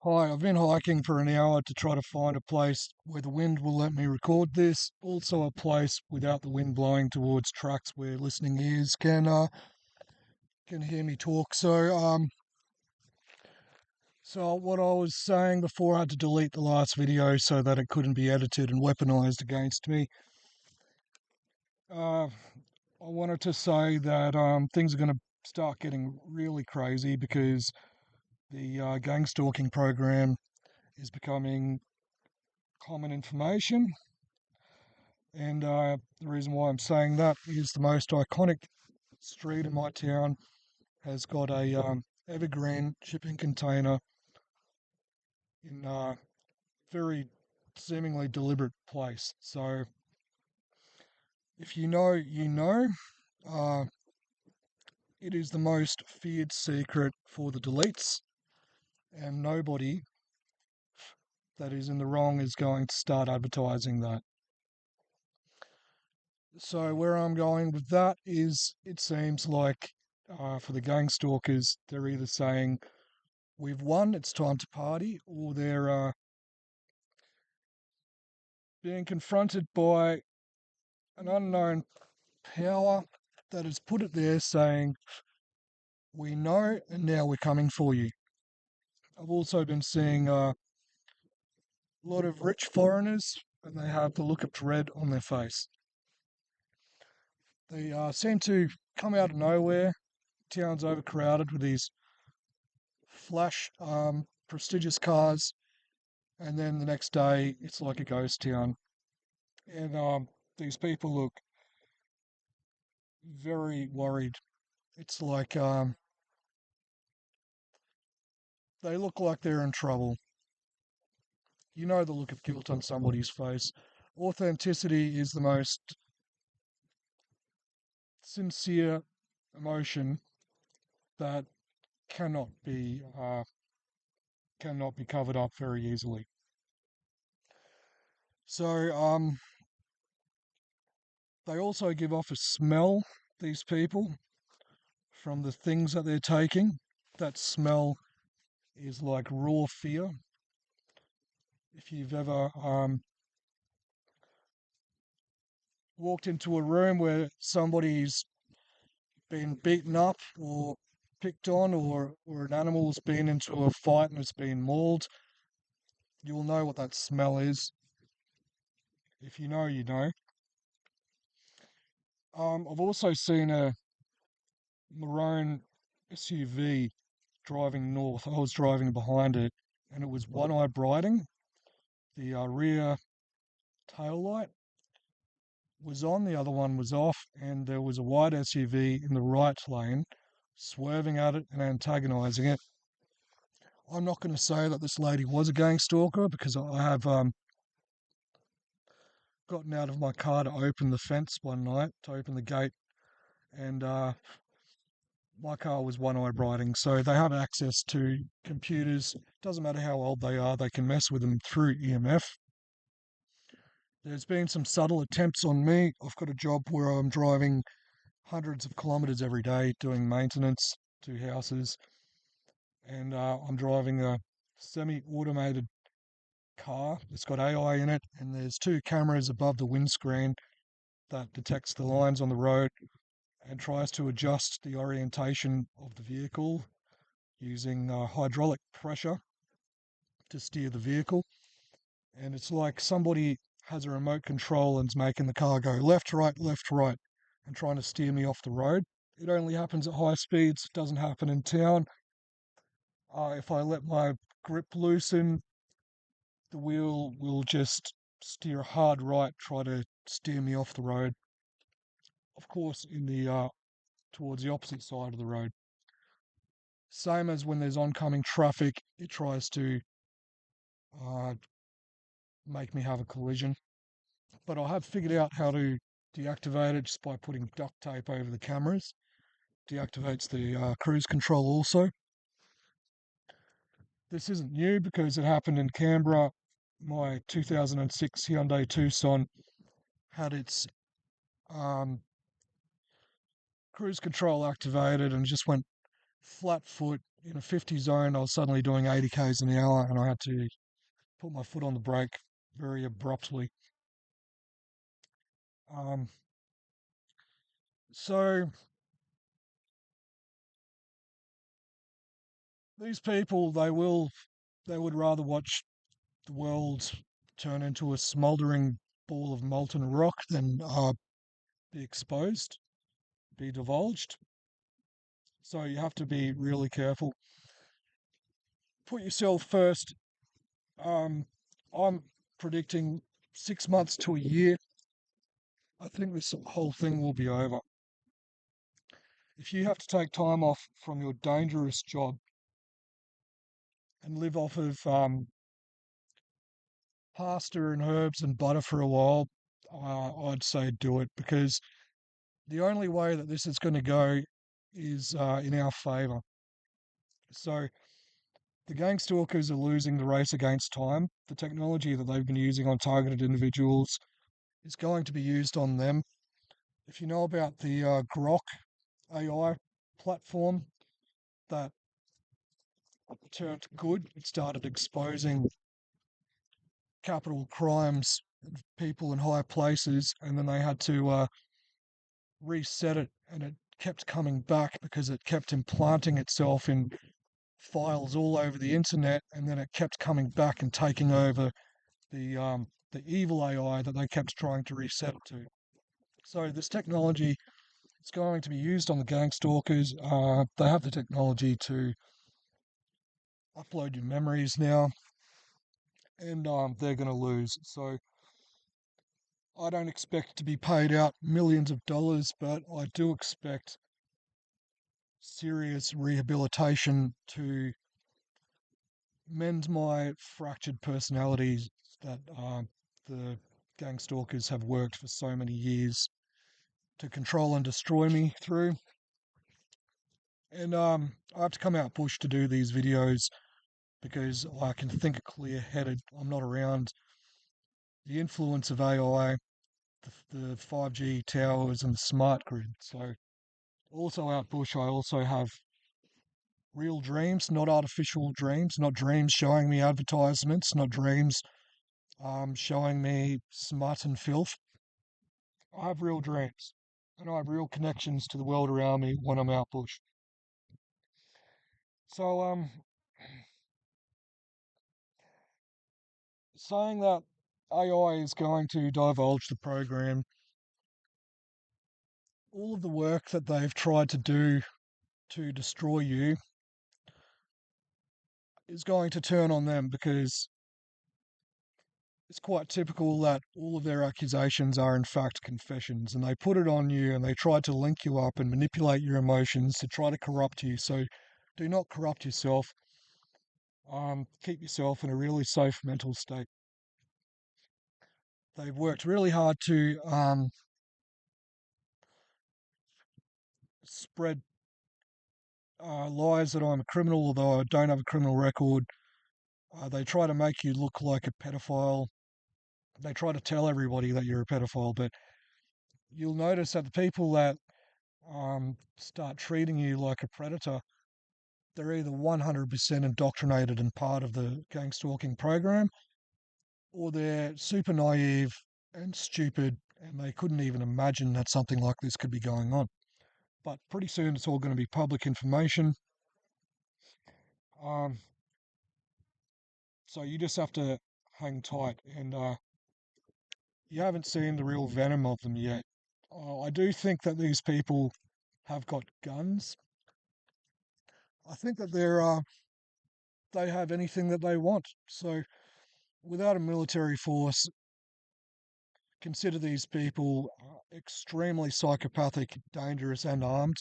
Hi, I've been hiking for an hour to try to find a place where the wind will let me record this. Also, a place without the wind blowing towards tracks where listening ears can hear me talk. So what I was saying before, I had to delete the last video so that it couldn't be edited and weaponized against me. I wanted to say that things are going to start getting really crazy because the gang stalking program is becoming common information. And the reason why I'm saying that is the most iconic street in my town has got a evergreen shipping container in a very seemingly deliberate place. So if you know, you know. Uh, it is the most feared secret for the deletes, and nobody that is in the wrong is going to start advertising that. So where I'm going with that is, it seems like for the gang stalkers, they're either saying we've won, it's time to party, or they're being confronted by an unknown power that has put it there saying, we know and now we're coming for you. I've also been seeing a lot of rich foreigners and they have the look of dread on their face. They seem to come out of nowhere. Town's overcrowded with these flash, prestigious cars, and then the next day it's like a ghost town. And these people look very worried. It's like they look like they're in trouble. You know the look of guilt on somebody's face. Authenticity is the most sincere emotion that cannot be uh, cannot be covered up very easily. So they also give off a smell. These people, from the things that they're taking, that smell is like raw fear. If you've ever walked into a room where somebody's been beaten up or picked on, or an animal's been into a fight and it's been mauled, you'll know what that smell is. If you know, you know. I've also seen a maroon SUV driving north. I was driving behind it and it was one-eye brighting. The rear tail light was on, the other one was off, and there was a white SUV in the right lane swerving at it and antagonising it. I'm not going to say that this lady was a gang stalker because I have gotten out of my car to open the fence one night, to open the gate, and my car was one-eye brighting. So they have access to computers. Doesn't matter how old they are, they can mess with them through EMF. There's been some subtle attempts on me. I've got a job where I'm driving hundreds of kilometres every day doing maintenance to houses, and I'm driving a semi-automated car. It's got AI in it, and there's two cameras above the windscreen that detects the lines on the road and tries to adjust the orientation of the vehicle using hydraulic pressure to steer the vehicle. And it's like somebody has a remote control and's making the car go left, right, and trying to steer me off the road. It only happens at high speeds, it doesn't happen in town. If I let my grip loosen, the wheel will just steer hard right, try to steer me off the road. Of course, in the towards the opposite side of the road. Same as when there's oncoming traffic, it tries to uh, make me have a collision. But I have figured out how to deactivate it just by putting duct tape over the cameras. Deactivates the cruise control also. This isn't new because it happened in Canberra. My 2006 Hyundai Tucson had its um, cruise control activated and just went flat foot in a 50 zone, I was suddenly doing 80 k's an hour, and I had to put my foot on the brake very abruptly. Um, so these people, they would rather watch the world turn into a smouldering ball of molten rock than be exposed, be divulged. So you have to be really careful. Put yourself first. I'm predicting 6 months to a year. I think this whole thing will be over. If you have to take time off from your dangerous job and live off of pasta and herbs and butter for a while, I'd say do it, because the only way that this is going to go is in our favour. So the Gangstalkers are losing the race against time. The technology that they've been using on targeted individuals is going to be used on them. If you know about the Grok AI platform that turned good, it started exposing capital crimes, people in high places, and then they had to reset it, and it kept coming back because it kept implanting itself in files all over the internet, and then it kept coming back and taking over the evil AI that they kept trying to reset it to. So this technology is going to be used on the Gangstalkers. They have the technology to upload your memories now, and they're going to lose. So I don't expect to be paid out millions of dollars, but I do expect serious rehabilitation to mend my fractured personalities that the Gangstalkers have worked for so many years to control and destroy me through. And I have to come out bush to do these videos because I can think clear headed. I'm not around the influence of AI, the 5G towers, and the smart grid. So, also out bush, I also have real dreams, not artificial dreams, not dreams showing me advertisements, not dreams showing me smut and filth. I have real dreams, and I have real connections to the world around me when I'm out bush. So, saying that AI is going to divulge the program, all of the work that they've tried to do to destroy you is going to turn on them, because it's quite typical that all of their accusations are in fact confessions, and they put it on you and they try to link you up and manipulate your emotions to try to corrupt you. So do not corrupt yourself. Keep yourself in a really safe mental state. They've worked really hard to spread lies that I'm a criminal, although I don't have a criminal record. They try to make you look like a pedophile. They try to tell everybody that you're a pedophile, but you'll notice that the people that start treating you like a predator, they're either 100% indoctrinated and part of the gang stalking program, or they're super naive and stupid and they couldn't even imagine that something like this could be going on. But pretty soon it's all going to be public information. Um, so you just have to hang tight, and you haven't seen the real venom of them yet. I do think that these people have got guns. I think that they have anything that they want. So without a military force, consider these people extremely psychopathic, dangerous, and armed.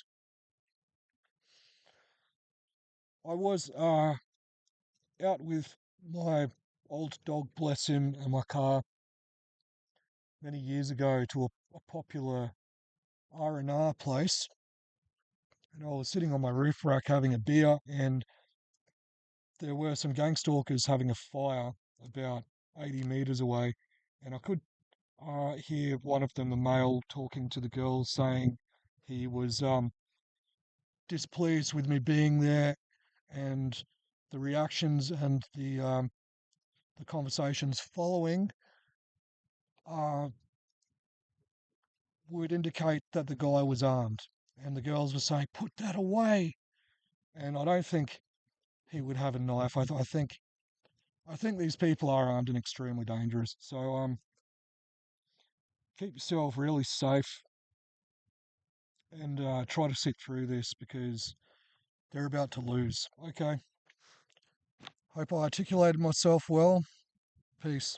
I was out with my old dog, bless him, in my car many years ago to a popular R&R place, and I was sitting on my roof rack having a beer, and there were some gang stalkers having a fire about 80 meters away, and I could hear one of them, a male, talking to the girls, saying he was displeased with me being there, and the reactions and the conversations following uh, would indicate that the guy was armed, and the girls were saying, "Put that away." And I don't think he would have a knife. I think these people are armed and extremely dangerous. So keep yourself really safe and try to sit through this because they're about to lose. Okay. Hope I articulated myself well. Peace.